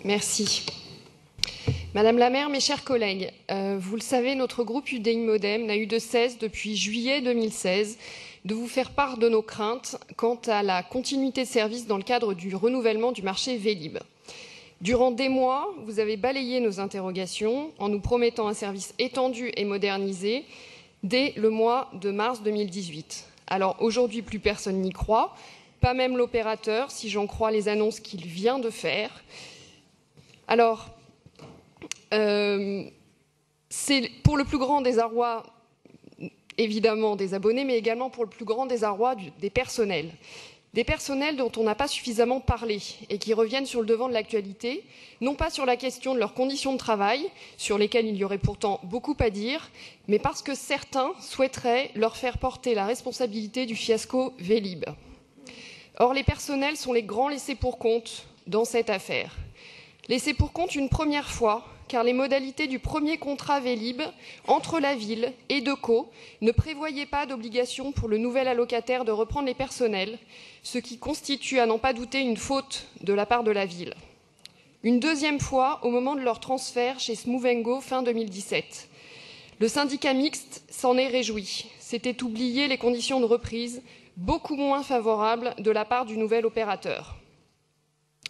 Merci. Madame la maire, mes chers collègues, vous le savez, notre groupe UDI Modem n'a eu de cesse depuis juillet 2016 de vous faire part de nos craintes quant à la continuité de service dans le cadre du renouvellement du marché Vélib. Durant des mois, vous avez balayé nos interrogations en nous promettant un service étendu et modernisé dès le mois de mars 2018. Alors aujourd'hui, plus personne n'y croit, pas même l'opérateur, si j'en crois les annonces qu'il vient de faire. Alors, c'est pour le plus grand désarroi, évidemment, des abonnés, mais également pour le plus grand désarroi des personnels. Des personnels dont on n'a pas suffisamment parlé et qui reviennent sur le devant de l'actualité, non pas sur la question de leurs conditions de travail, sur lesquelles il y aurait pourtant beaucoup à dire, mais parce que certains souhaiteraient leur faire porter la responsabilité du fiasco Vélib. Or, les personnels sont les grands laissés-pour-compte dans cette affaire. Laissés-pour-compte une première fois, car les modalités du premier contrat Vélib entre la ville et Deco ne prévoyaient pas d'obligation pour le nouvel allocataire de reprendre les personnels, ce qui constitue, à n'en pas douter, une faute de la part de la ville. Une deuxième fois, au moment de leur transfert chez Smooth & Go fin 2017. Le syndicat mixte s'en est réjoui. C'était oublier les conditions de reprise beaucoup moins favorables de la part du nouvel opérateur.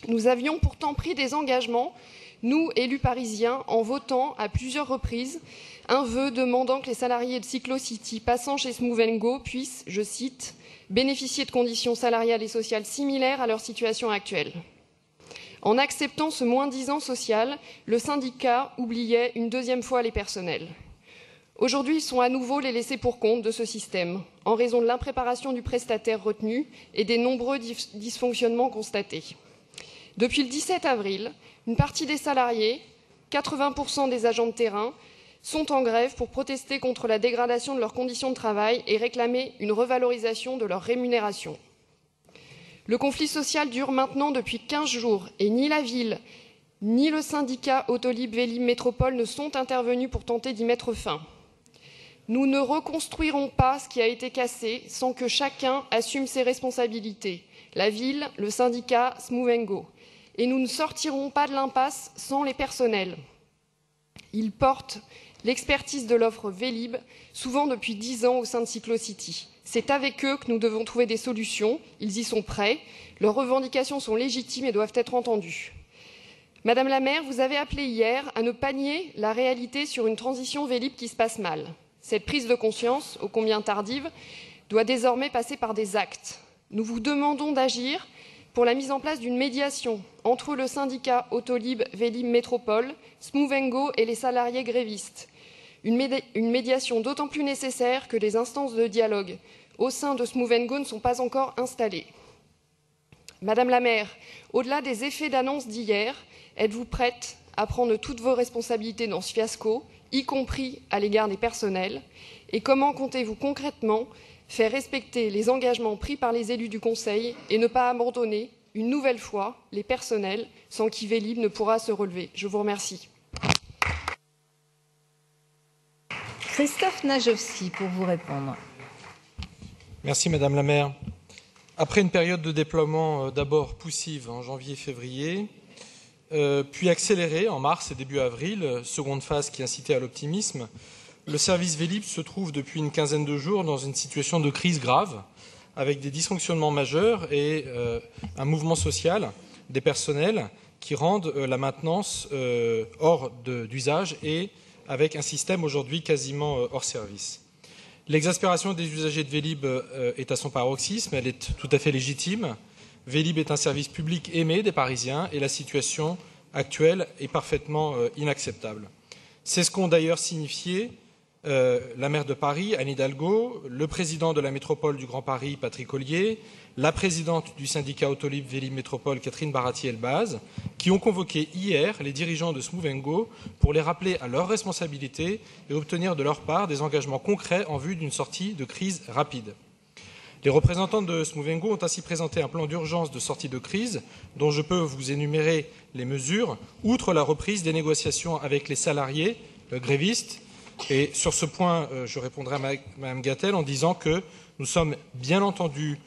Nous avions pourtant pris des engagements, nous, élus parisiens, en votant à plusieurs reprises un vœu demandant que les salariés de Cyclocity passant chez Smooth & Go puissent, je cite, bénéficier de conditions salariales et sociales similaires à leur situation actuelle. En acceptant ce moins-disant social, le syndicat oubliait une deuxième fois les personnels. Aujourd'hui, ils sont à nouveau les laissés-pour-compte de ce système, en raison de l'impréparation du prestataire retenu et des nombreux dysfonctionnements constatés. Depuis le 17 avril, une partie des salariés, 80% des agents de terrain, sont en grève pour protester contre la dégradation de leurs conditions de travail et réclamer une revalorisation de leur rémunération. Le conflit social dure maintenant depuis 15 jours et ni la ville, ni le syndicat Autolib Vélib Métropole ne sont intervenus pour tenter d'y mettre fin. Nous ne reconstruirons pas ce qui a été cassé sans que chacun assume ses responsabilités, la ville, le syndicat, Smooth & Go. Et nous ne sortirons pas de l'impasse sans les personnels. Ils portent l'expertise de l'offre Vélib, souvent depuis 10 ans au sein de Cyclocity. C'est avec eux que nous devons trouver des solutions. Ils y sont prêts. Leurs revendications sont légitimes et doivent être entendues. Madame la maire, vous avez appelé hier à ne pas nier la réalité sur une transition Vélib qui se passe mal. Cette prise de conscience, ô combien tardive, doit désormais passer par des actes. Nous vous demandons d'agir pour la mise en place d'une médiation entre le syndicat Autolib Vélib Métropole, Smooth & Go et les salariés grévistes. Une médiation d'autant plus nécessaire que les instances de dialogue au sein de Smooth & Go ne sont pas encore installées. Madame la maire, au-delà des effets d'annonce d'hier, êtes-vous prête à prendre toutes vos responsabilités dans ce fiasco, y compris à l'égard des personnels? Et comment comptez-vous concrètement faire respecter les engagements pris par les élus du Conseil et ne pas abandonner une nouvelle fois les personnels sans qui Vélib ne pourra se relever? Je vous remercie. Christophe Najowski pour vous répondre. Merci Madame la maire. Après une période de déploiement d'abord poussive en janvier-février, puis accélérée en mars et début avril, seconde phase qui incitait à l'optimisme, le service Vélib se trouve depuis une quinzaine de jours dans une situation de crise grave, avec des dysfonctionnements majeurs et un mouvement social des personnels qui rendent la maintenance hors d'usage et avec un système aujourd'hui quasiment hors service. L'exaspération des usagers de Vélib est à son paroxysme, elle est tout à fait légitime. Vélib est un service public aimé des Parisiens et la situation actuelle est parfaitement inacceptable. C'est ce qu'ont d'ailleurs signifié la maire de Paris, Anne Hidalgo, le président de la métropole du Grand Paris, Patrick Ollier, la présidente du syndicat Autolib Vélib Métropole, Catherine Baratier-Elbaz, qui ont convoqué hier les dirigeants de Smooth & Go pour les rappeler à leurs responsabilités et obtenir de leur part des engagements concrets en vue d'une sortie de crise rapide. Les représentants de Smooth & Go ont ainsi présenté un plan d'urgence de sortie de crise dont je peux vous énumérer les mesures, outre la reprise des négociations avec les salariés, grévistes. Et sur ce point, je répondrai à Mme Gatel en disant que nous sommes bien entendu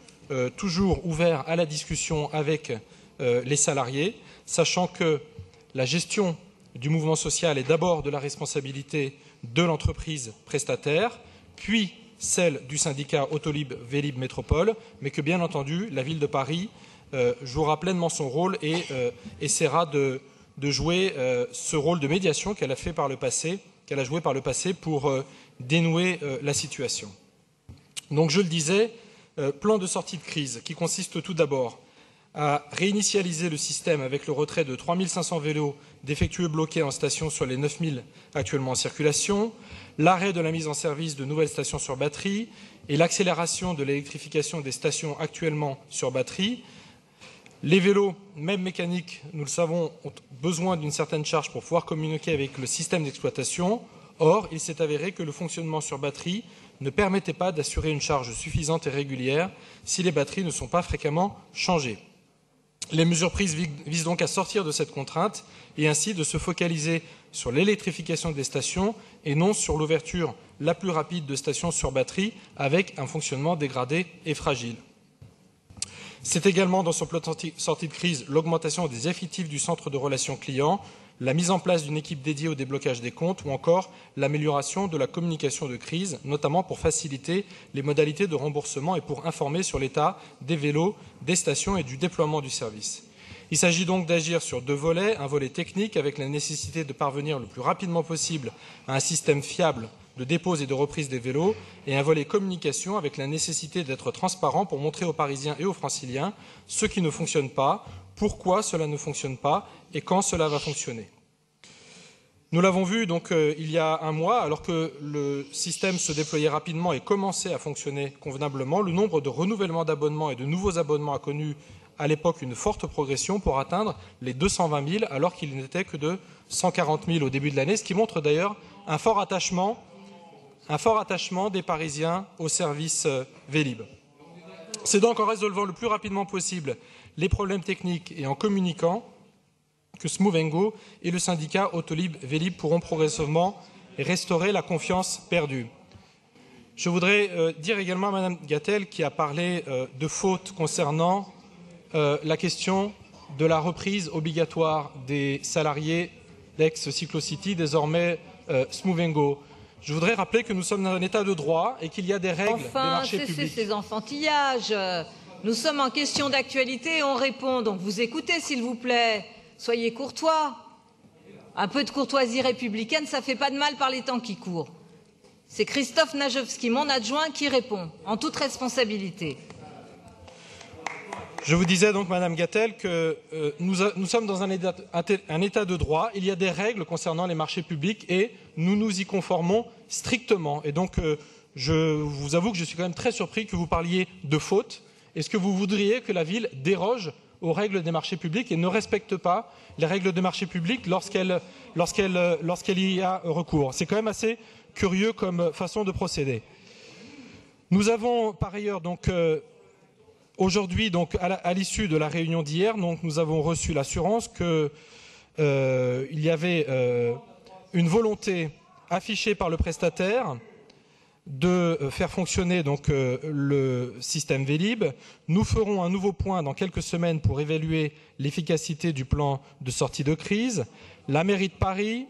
toujours ouverts à la discussion avec les salariés, sachant que la gestion du mouvement social est d'abord de la responsabilité de l'entreprise prestataire, puis celle du syndicat Autolib Vélib Métropole, mais que bien entendu la ville de Paris jouera pleinement son rôle et essaiera de jouer ce rôle de médiation qu'elle a joué par le passé pour dénouer la situation. Donc je le disais, plan de sortie de crise qui consiste tout d'abord à réinitialiser le système avec le retrait de 3500 vélos défectueux bloqués en station sur les 9000 actuellement en circulation, l'arrêt de la mise en service de nouvelles stations sur batterie et l'accélération de l'électrification des stations actuellement sur batterie. Les vélos, même mécaniques, nous le savons, ont besoin d'une certaine charge pour pouvoir communiquer avec le système d'exploitation. Or, il s'est avéré que le fonctionnement sur batterie ne permettait pas d'assurer une charge suffisante et régulière si les batteries ne sont pas fréquemment changées. Les mesures prises visent donc à sortir de cette contrainte et ainsi de se focaliser sur l'électrification des stations et non sur l'ouverture la plus rapide de stations sur batterie avec un fonctionnement dégradé et fragile. C'est également dans son plan de sortie de crise l'augmentation des effectifs du centre de relations clients, la mise en place d'une équipe dédiée au déblocage des comptes ou encore l'amélioration de la communication de crise, notamment pour faciliter les modalités de remboursement et pour informer sur l'état des vélos, des stations et du déploiement du service. Il s'agit donc d'agir sur deux volets, un volet technique avec la nécessité de parvenir le plus rapidement possible à un système fiable de dépose et de reprise des vélos et un volet communication avec la nécessité d'être transparent pour montrer aux Parisiens et aux Franciliens ce qui ne fonctionne pas, pourquoi cela ne fonctionne pas et quand cela va fonctionner. Nous l'avons vu donc il y a un mois, alors que le système se déployait rapidement et commençait à fonctionner convenablement, le nombre de renouvellements d'abonnements et de nouveaux abonnements a connu à l'époque une forte progression pour atteindre les 220 000 alors qu'il n'était que de 140 000 au début de l'année, ce qui montre d'ailleurs un fort attachement des Parisiens au service Vélib. C'est donc en résolvant le plus rapidement possible les problèmes techniques et en communiquant que Smovengo et le syndicat Autolib Vélib pourront progressivement restaurer la confiance perdue. Je voudrais dire également à Mme Gatel qui a parlé de fautes concernant la question de la reprise obligatoire des salariés d'ex-Cyclocity, désormais Smovengo. Je voudrais rappeler que nous sommes dans un état de droit et qu'il y a des règles des marchés publics. Enfin, cessez ces enfantillages. Nous sommes en question d'actualité et on répond. Donc vous écoutez, s'il vous plaît. Soyez courtois. Un peu de courtoisie républicaine, ça ne fait pas de mal par les temps qui courent. C'est Christophe Najewski, mon adjoint, qui répond, en toute responsabilité. Je vous disais donc, Madame Gatel, que nous sommes dans un état de droit. Il y a des règles concernant les marchés publics et nous nous y conformons strictement. Et donc, je vous avoue que je suis quand même très surpris que vous parliez de faute. Est-ce que vous voudriez que la ville déroge aux règles des marchés publics et ne respecte pas les règles des marchés publics lorsqu'elle y a recours? C'est quand même assez curieux comme façon de procéder. Nous avons par ailleurs donc aujourd'hui, donc à l'issue de la réunion d'hier, nous avons reçu l'assurance qu'il y avait une volonté affichée par le prestataire de faire fonctionner donc le système Vélib. Nous ferons un nouveau point dans quelques semaines pour évaluer l'efficacité du plan de sortie de crise. La mairie de Paris,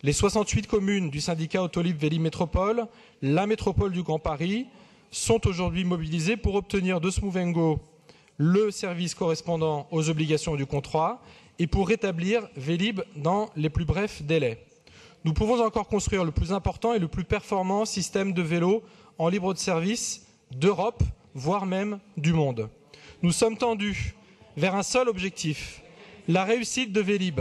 les 68 communes du syndicat Autolib Vélib Métropole, la métropole du Grand Paris sont aujourd'hui mobilisées pour obtenir de Smovengo le service correspondant aux obligations du contrat et pour rétablir Vélib dans les plus brefs délais. Nous pouvons encore construire le plus important et le plus performant système de vélo en libre de service d'Europe, voire même du monde. Nous sommes tendus vers un seul objectif, la réussite de Vélib,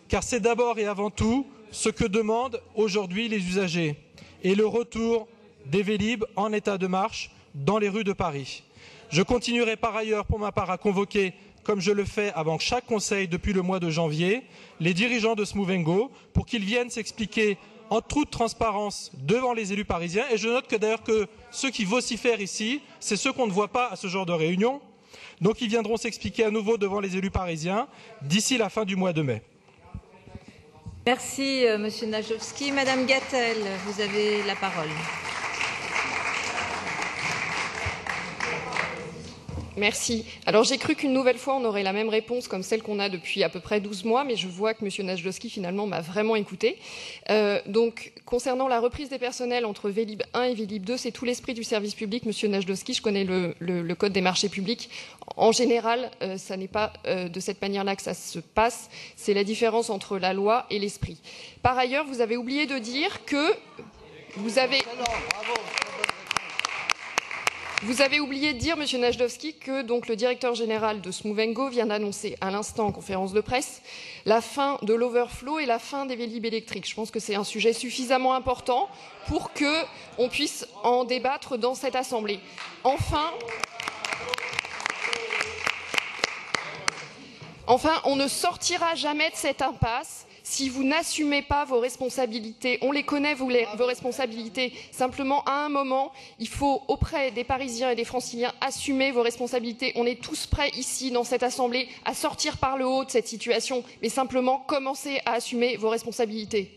car c'est d'abord et avant tout ce que demandent aujourd'hui les usagers et le retour des Vélib en état de marche dans les rues de Paris. Je continuerai par ailleurs pour ma part à convoquer, comme je le fais avant chaque conseil depuis le mois de janvier, les dirigeants de Smovengo pour qu'ils viennent s'expliquer en toute transparence devant les élus parisiens. Et je note que d'ailleurs que ceux qui vocifèrent ici, c'est ceux qu'on ne voit pas à ce genre de réunion. Donc ils viendront s'expliquer à nouveau devant les élus parisiens d'ici la fin du mois de mai. Merci Monsieur Najewski. Madame Gatel, vous avez la parole. Merci. Alors j'ai cru qu'une nouvelle fois on aurait la même réponse comme celle qu'on a depuis à peu près 12 mois, mais je vois que M. Najdowski finalement m'a vraiment écouté. Donc concernant la reprise des personnels entre Vélib 1 et Vélib 2, c'est tout l'esprit du service public, M. Najdowski. Je connais le code des marchés publics. En général, ça n'est pas de cette manière-là que ça se passe. C'est la différence entre la loi et l'esprit. Par ailleurs, vous avez oublié de dire que vous avez oublié de dire, M. Najdowski, que donc, le directeur général de Smooth & Go vient d'annoncer à l'instant en conférence de presse la fin de l'overflow et la fin des Vélib électriques. Je pense que c'est un sujet suffisamment important pour qu'on puisse en débattre dans cette Assemblée. Enfin, on ne sortira jamais de cette impasse si vous n'assumez pas vos responsabilités. On les connaît, vos responsabilités. Simplement, à un moment, il faut, auprès des Parisiens et des Franciliens, assumer vos responsabilités. On est tous prêts ici, dans cette Assemblée, à sortir par le haut de cette situation, mais simplement, commencez à assumer vos responsabilités.